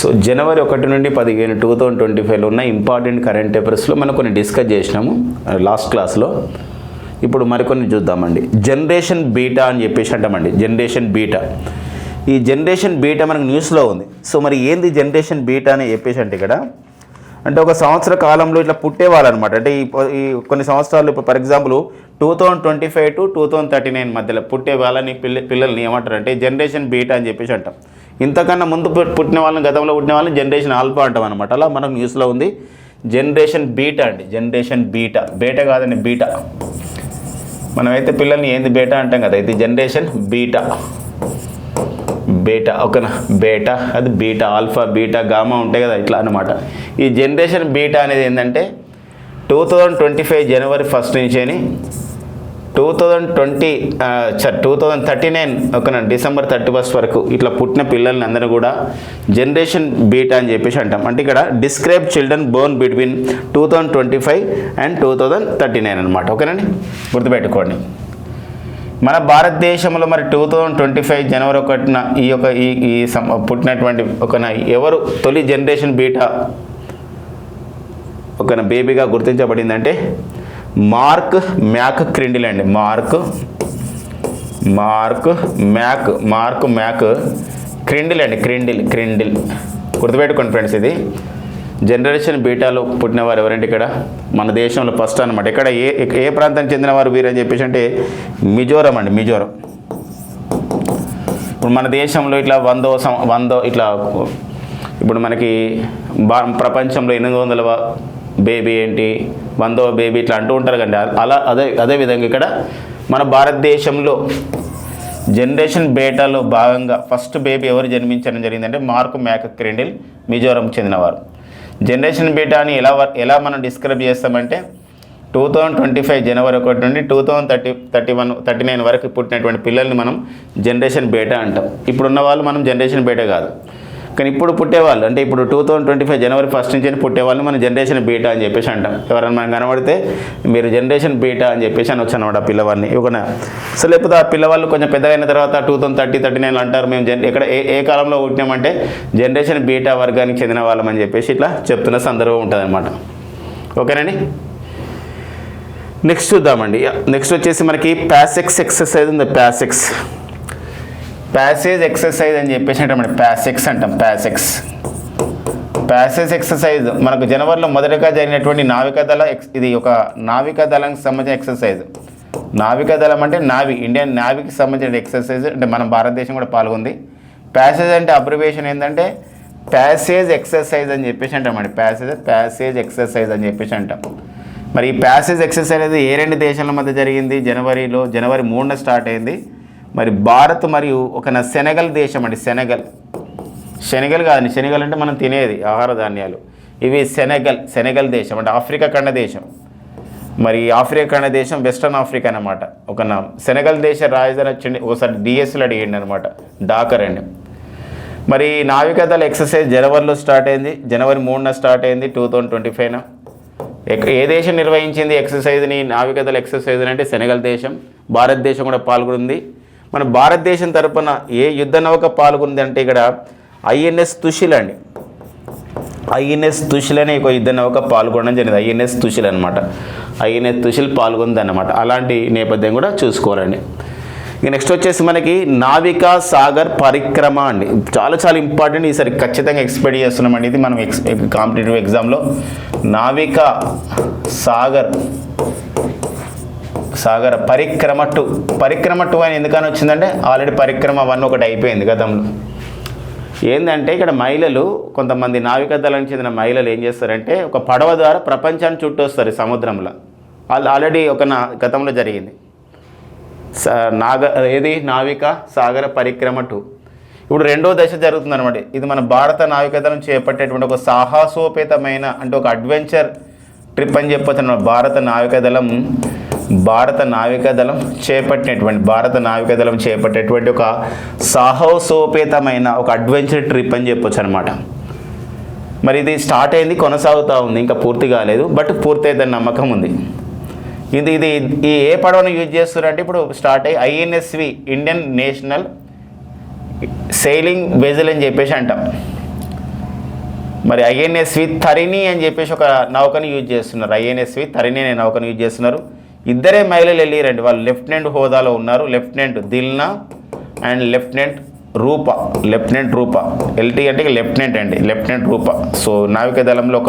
So జనవరి 1 నుండి 15 2025లో ఉన్న important current అఫైర్స్లో మనం కొన్ని డిస్కస్ చేసినాము లాస్ట్ క్లాస్లో. ఇప్పుడు మరికొన్ని చూద్దామండి. జనరేషన్ బీటా అని చెప్పేసి అంటామండి. జనరేషన్ బీటా, ఈ జనరేషన్ బీటా మనకు న్యూస్లో ఉంది. సో మరి ఏంది జనరేషన్ బీటా అని చెప్పేసి అంటే ఇక్కడ అంటే ఒక సంవత్సర కాలంలో ఇట్లా పుట్టేవాళ్ళు అనమాట. అంటే ఈ కొన్ని సంవత్సరాలు ఇప్పుడు ఫర్ ఎగ్జాంపుల్ 2025 to 2039 మధ్యలో పుట్టే వాళ్ళని పిల్లల్ని ఏమంటారు అంటే జనరేషన్ బీటా అని చెప్పేసి అంటాం. ఇంతకన్నా ముందు పుట్టిన వాళ్ళని, గతంలో పుట్టిన వాళ్ళని జనరేషన్ ఆల్ఫా అంటాం అనమాట. అలా మనకు న్యూస్లో ఉంది జనరేషన్ బీటా అండి. జనరేషన్ బీటా, బీటా కాదండి బీటా. మనమైతే పిల్లల్ని ఏంది బీటా అంటాం కదా, ఇది జనరేషన్ బీటా. బీటా ఓకేనా, బీటా అది బీటా, ఆల్ఫా బీటా గామా ఉంటాయి కదా, ఇట్లా అనమాట. ఈ జనరేషన్ బీటా అనేది ఏంటంటే 2025 జనవరి 1 నుంచి అని 2039 ఓకేనా డిసెంబర్ 31 వరకు ఇట్లా పుట్టిన పిల్లల్ని అందరూ కూడా జనరేషన్ బీటా అని చెప్పేసి అంటాం. అంటే ఇక్కడ describe children Born between 2025 and 2039 అనమాట. ఓకేనండి, గుర్తుపెట్టుకోండి. మన భారతదేశంలో మరి 2025 జనవరి 1న ఈ పుట్టినటువంటి ఎవరు తొలి జనరేషన్ బీటా ఒక బేబీగా గుర్తించబడిందంటే మార్క్ మ్యాక్ క్రిండిల్ అండి. మార్క్ మ్యాక్ క్రిండిల్ అండి. క్రిండిల్ గుర్తుపెట్టుకోండి ఫ్రెండ్స్. ఇది జనరేషన్ బీటాలో పుట్టినవారు ఎవరంటే ఇక్కడ మన దేశంలో ఫస్ట్ అనమాట. ఇక్కడ ఏ ప్రాంతానికి చెందినవారు వీరని చెప్పేసి అంటే మిజోరం అండి. మిజోరం. ఇప్పుడు మన దేశంలో ఇట్లా 100 ఇట్లా ఇప్పుడు మనకి ప్రపంచంలో 800వ బేబీ ఏంటి, 100వ బేబీ ఇట్లా అంటూ ఉంటారు కండి. అలా అదే విధంగా ఇక్కడ మన భారతదేశంలో జనరేషన్ బీటాలో భాగంగా ఫస్ట్ బేబీ ఎవరు జన్మించడం జరిగిందంటే మార్క్ మ్యాక్ క్రిండిల్, మిజోరంకి చెందినవారు. జనరేషన్ బీటాని ఎలా మనం డిస్క్రైబ్ చేస్తామంటే 2025 జనవరి 1 నుండి 2039 వరకు పుట్టినటువంటి పిల్లల్ని మనం జనరేషన్ బీటా అంటాం. ఇప్పుడున్న వాళ్ళు మనం జనరేషన్ బీటా కాదు, కానీ ఇప్పుడు పుట్టేవాళ్ళు అంటే ఇప్పుడు 2025 జనవరి 1 నుంచి పుట్టేవాళ్ళని మనం జనరేషన్ బీటా అని చెప్పేసి అంటాం. ఎవరైనా మనం కనబడితే మీరు జనరేషన్ బీటా అని చెప్పేసి అనొచ్చు అనమాట పిల్లవాడిని. ఇవ్వనా సో లేకపోతే ఆ పిల్లవాళ్ళు కొంచెం పెద్దగైన తర్వాత 2030-39 అంటారు. మేము ఎక్కడ ఏ కాలంలో పుట్టినామంటే జనరేషన్ బీటా వర్గానికి చెందిన వాళ్ళం అని చెప్పేసి ఇట్లా చెప్తున్న సందర్భం ఉంటుంది అనమాట. ఓకేనండి, నెక్స్ట్ చూద్దామండి. నెక్స్ట్ వచ్చేసి మనకి ప్యాసెక్స్ ఎక్సర్సైజ్ ఉంది. ప్యాసేజ్ ఎక్సర్సైజ్ అని చెప్పేసి అంటాం. ప్యాసెక్స్ అంటాం. ప్యాసేజ్ ఎక్సర్సైజ్ మనకు జనవరిలో మొదటగా జరిగినటువంటి నావికాదళ ఇది ఒక నావికాదళానికి సంబంధించిన ఎక్సర్సైజ్. నావికాదళం అంటే ఇండియన్ నావీకి సంబంధించిన ఎక్సర్సైజ్. అంటే మన భారతదేశం కూడా పాల్గొంది. ప్యాసేజ్ అంటే అబ్రివేషన్ ఏంటంటే ప్యాసేజ్ ఎక్సర్సైజ్ అని చెప్పేసి అంటాం. ప్యాసేజ్ ఎక్సర్సైజ్ అని చెప్పేసి అంటాం. మరి ఈ ప్యాసేజ్ ఎక్సర్సైజ్ అనేది ఏ రెండు దేశాల మధ్య జరిగింది? జనవరి 3న స్టార్ట్ అయింది. మరి భారత్ మరియు సెనెగల్ దేశం అండి. శనగలు కాదండి, శనగలు అంటే మనం తినేది ఆహార ధాన్యాలు. ఇవి సెనెగల్ దేశం అంటే ఆఫ్రికా ఖండ దేశం. మరి ఆఫ్రికా ఖండ దేశం వెస్టర్న్ ఆఫ్రికా అనమాట. సెనెగల్ దేశ రాజధాని వచ్చింది ఒకసారి డిఎస్లో అడిగిండి అనమాట, డాకర్ అండి. మరి నావికాదళ ఎక్సర్సైజ్ జనవరిలో స్టార్ట్ అయింది. జనవరి 3న స్టార్ట్ అయింది 2025న. ఏ దేశం నిర్వహించింది ఎక్సర్సైజ్ని, నావికాదళ ఎక్సర్సైజ్ అంటే సెనెగల్ దేశం. భారతదేశం కూడా పాల్గొంది. మన భారతదేశం తరపున ఏ యుద్ధ నౌక పాల్గొంది అంటే ఇక్కడ ఐఎన్ఎస్ తుషిల్ అండి. ఐఎన్ఎస్ తుషిల్ అనే ఒక యుద్ధ నౌక పాల్గొనడం జరిగింది. ఐఎన్ఎస్ తుషిల్ అనమాట. ఐఎన్ఎస్ తుషిల్ పాల్గొంది అన్నమాట. అలాంటి నేపథ్యం కూడా చూసుకోవాలండి. ఇక నెక్స్ట్ వచ్చేసి మనకి నావికా సాగర్ పరిక్రమ అండి. చాలా ఇంపార్టెంట్. ఈసారి ఖచ్చితంగా ఎక్స్పెక్ట్ చేస్తున్నామండి. ఇది మనం కాంపిటేటివ్ ఎగ్జామ్లో నావికా సాగర్ పరిక్రమ 2 అని ఎందుకని వచ్చిందంటే ఆల్రెడీ పరిక్రమ 1 ఒకటి అయిపోయింది గతంలో. ఏంటంటే ఇక్కడ మహిళలు, కొంతమంది నావికాదళానికి చెందిన మహిళలు ఏం చేస్తారంటే ఒక పడవ ద్వారా ప్రపంచాన్ని చుట్టూ వస్తారు సముద్రంలో. ఆల్రెడీ గతంలో జరిగింది. నావికా సాగర పరిక్రమ 2. ఇప్పుడు 2వ దశ జరుగుతుంది అనమాట. ఇది మన భారత నావికాదళం చేపట్టేటువంటి ఒక సాహసోపేతమైన అంటే ఒక అడ్వెంచర్ ట్రిప్ అని చెప్పొచ్చు. భారత నావికాదళం చేపట్టేటువంటి ఒక సాహసోపేతమైన ఒక అడ్వెంచర్ ట్రిప్ అని చెప్పొచ్చు అనమాట. మరి ఇది స్టార్ట్ అయింది, కొనసాగుతూ ఉంది, ఇంకా పూర్తి కాలేదు, బట్ పూర్తి అయితే నమ్మకం ఉంది. ఇది ఏ పడవను యూజ్ చేస్తున్నారంటే ఇప్పుడు స్టార్ట్ అయ్యి INSV Indian national sailing vessel అని చెప్పేసి అంటాం. మరి ఐఎన్ఎస్వి తరిణి అని చెప్పేసి ఒక నౌకను యూజ్ చేస్తున్నారు. ఐఎన్ఎస్వి తరిణి అనే నౌకను యూజ్ చేస్తున్నారు. ఇద్దరే మహిళలు వెళ్ళిరండి. వాళ్ళు లెఫ్టినెంట్ హోదాలో ఉన్నారు. Lieutenant Dilna and lieutenant Rupa. LT అంటే లెఫ్టినెంట్ అండి, లెఫ్టినెంట్ రూపా. సో నావికాదళంలో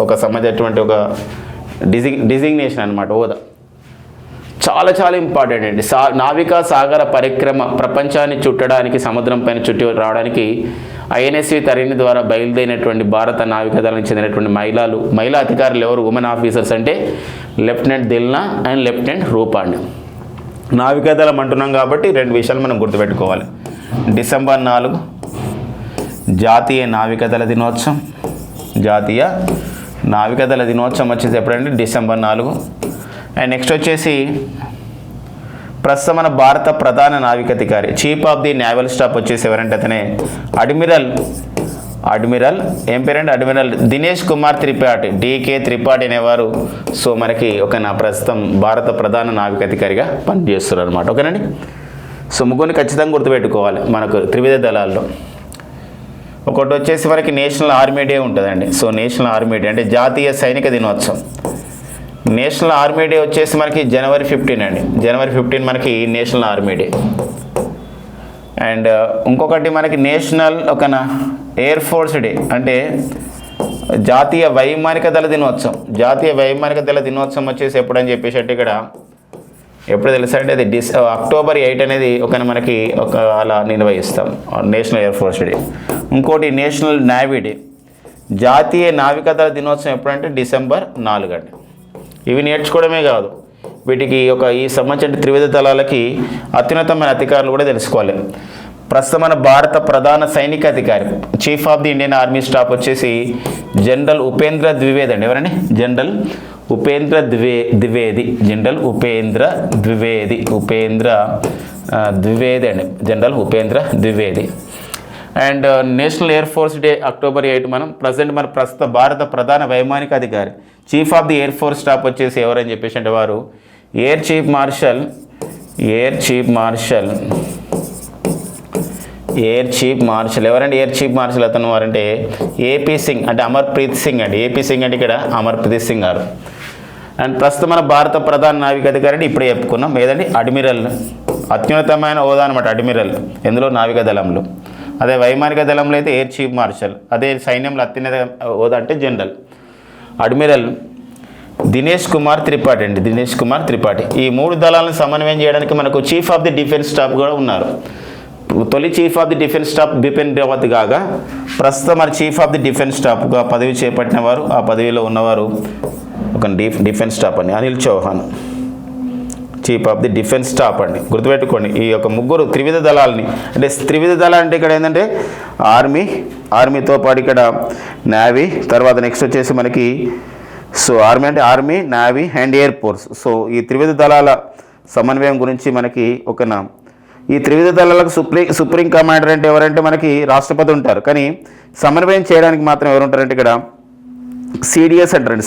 ఒక సంబంధించినటువంటి ఒక డిజిగ్నేషన్ అనమాట హోదా. చాలా చాలా ఇంపార్టెంట్ అండి. నావికా సాగర పరిక్రమ ప్రపంచాన్ని చుట్టడానికి, సముద్రం పైన చుట్టి రావడానికి ఐఎన్ఎస్వి తరిణి ద్వారా బయలుదేరినటువంటి భారత నావికాదళానికి చెందినటువంటి మహిళా అధికారులు ఎవరు, ఉమెన్ ఆఫీసర్స్ అంటే లెఫ్టినెంట్ దిల్నా అండ్ లెఫ్టినెంట్ రూపా అండి. నావికాదళం అంటున్నాం కాబట్టి రెండు విషయాలు మనం గుర్తుపెట్టుకోవాలి. డిసెంబర్ 4 జాతీయ నావికాదళ దినోత్సవం. జాతీయ నావికాదళ దినోత్సవం వచ్చేసి ఎప్పుడంటే డిసెంబర్ 4. అండ్ నెక్స్ట్ వచ్చేసి ప్రస్తుతం మన భారత ప్రధాన నావికాధికారి, chief of the naval staff వచ్చేసి ఎవరంటే అతనే అడ్మిరల్ ఏం పేరంటే అడ్మిరల్ దినేష్ కుమార్ త్రిపాఠి, డికే త్రిపాఠి అనేవారు. సో మనకి ప్రస్తుతం భారత ప్రధాన నావికాధికారిగా పనిచేస్తున్నారు అనమాట. ఓకేనండి. సో ముగ్గురిని ఖచ్చితంగా గుర్తుపెట్టుకోవాలి మనకు త్రివిధ దళాల్లో. ఒకటి వచ్చేసి మనకి నేషనల్ ఆర్మీ డే ఉంటుందండి. సో నేషనల్ ఆర్మీ డే అంటే జాతీయ సైనిక దినోత్సవం. నేషనల్ ఆర్మీ డే వచ్చేసి మనకి జనవరి 15 అండి. జనవరి 15 మనకి నేషనల్ ఆర్మీ డే. అండ్ ఇంకొకటి మనకి నేషనల్ ఎయిర్ ఫోర్స్ డే అంటే జాతీయ వైమానిక దళ దినోత్సవం. జాతీయ వైమానిక దళ దినోత్సవం వచ్చేసి ఎప్పుడని చెప్పేసి అంటే ఇక్కడ ఎప్పుడు తెలుసా అంటే అది అక్టోబర్ 8 అనేది మనకి అలా నిర్వహిస్తాం నేషనల్ ఎయిర్ ఫోర్స్ డే. ఇంకోటి నేషనల్ నేవీ డే. జాతీయ నావికాదళ దినోత్సవం ఎప్పుడంటే డిసెంబర్ 4 అండి. ఇవి నేర్చుకోవడమే కాదు, వీటికి ఈ సంబంధించిన త్రివిధ దళాలకి అత్యున్నతమైన అధికారులు కూడా తెలుసుకోవాలి. ప్రస్తుతం మన భారత ప్రధాన సైనిక అధికారి, chief of the Indian army staff వచ్చేసి జనరల్ ఉపేంద్ర ద్వివేది అండి. ఎవరండి? జనరల్ ఉపేంద్ర ద్వివేది. జనరల్ ఉపేంద్ర ద్వివేది అండి. General Upendra Dwivedi. And national air force day October 8 మన ప్రస్తుత భారత ప్రధాన వైమానిక అధికారి, chief of the air force staff వచ్చేసి ఎవరని చెప్పేసి అంటే వారు ఎయిర్ చీఫ్ మార్షల్ ఎవరండి? ఎయిర్ చీఫ్ మార్షల్ అతను వారంటే ఏపీ సింగ్ అంటే అమర్ప్రీత్ సింగ్ అండి. ఏపీ సింగ్ అంటే ఇక్కడ అమర్ప్రీత్ సింగ్ గారు. అండ్ ప్రస్తుతం మన భారత ప్రధాన నావికాధికారిని ఇప్పుడే చెప్పుకున్నాం. ఏదండి? అడ్మిరల్. అత్యున్నతమైన హోదా అనమాట అడ్మిరల్. ఎందులో? నావికాదళంలో. అదే వైమానిక దళంలో అయితే ఎయిర్ చీఫ్ మార్షల్. అదే సైన్యంలో అత్యున్నత హోదా అంటే జనరల్. అడ్మిరల్ దినేష్ కుమార్ త్రిపాఠి అండి. దినేష్ కుమార్ త్రిపాఠి. ఈ 3 దళాలను సమన్వయం చేయడానికి మనకు chief of the defence staff కూడా ఉన్నారు. తొలి chief of the defence staff Bipin Rawat కాగా ప్రస్తుతం మన చీఫ్ ఆఫ్ ది డిఫెన్స్ స్టాఫ్గా పదవి చేపట్టిన వారు, ఆ పదవిలో ఉన్నవారు డిఫెన్స్ స్టాఫ్ అండి Anil Chauhan. Chief of the defence staff అండి. గుర్తుపెట్టుకోండి ఈ ముగ్గురు త్రివిధ దళాలని. అంటే త్రివిధ దళాలు అంటే ఇక్కడ ఏంటంటే ఆర్మీతో పాటు ఇక్కడ నేవీ, తర్వాత నెక్స్ట్ వచ్చేసి మనకి ఆర్మీ అంటే army, navy and air force. So ఈ త్రివిధ దళాల సమన్వయం గురించి మనకి ఈ త్రివిధ దళాలకు సుప్రీం కమాండర్ అంటే ఎవరంటే మనకి రాష్ట్రపతి ఉంటారు. కానీ సమన్వయం చేయడానికి మాత్రం ఎవరు ఉంటారంటే ఇక్కడ సిడిఎస్ అంటారండి.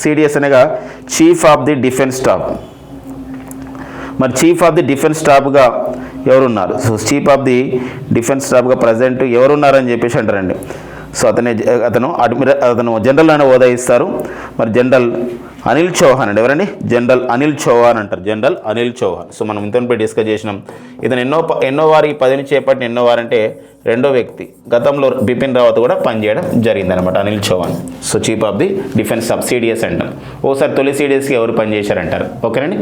సిడిఎస్ అనగా chief of the defence staff. మరి చీఫ్ ఆఫ్ ది డిఫెన్స్ స్టాఫ్గా ఎవరున్నారు? So chief of the defence స్టాఫ్గా ప్రజెంట్ ఎవరున్నారని చెప్పేసి అంటారండి. సో అతను జనరల్ అని హోదా ఇస్తారు. మరి జనరల్ అనిల్ చౌహాన్ అండి. ఎవరండి? జనరల్ అనిల్ చౌహాన్ అంటారు. జనరల్ అనిల్ చౌహాన్. సో మనం ఇంతపై డిస్కస్ చేసినాం. ఇతను ఎన్నో వారు ఈ పదవిని చేపట్టిన ఎన్నో వారంటే రెండో వ్యక్తి. గతంలో బిపిన్ రావత్ కూడా పనిచేయడం జరిగిందనమాట Anil Chauhan. So chief of the defence staff CDS అంటారు. ఓసారి తొలి సిడిఎస్కి ఎవరు పనిచేశారంటారు. ఓకేనండి.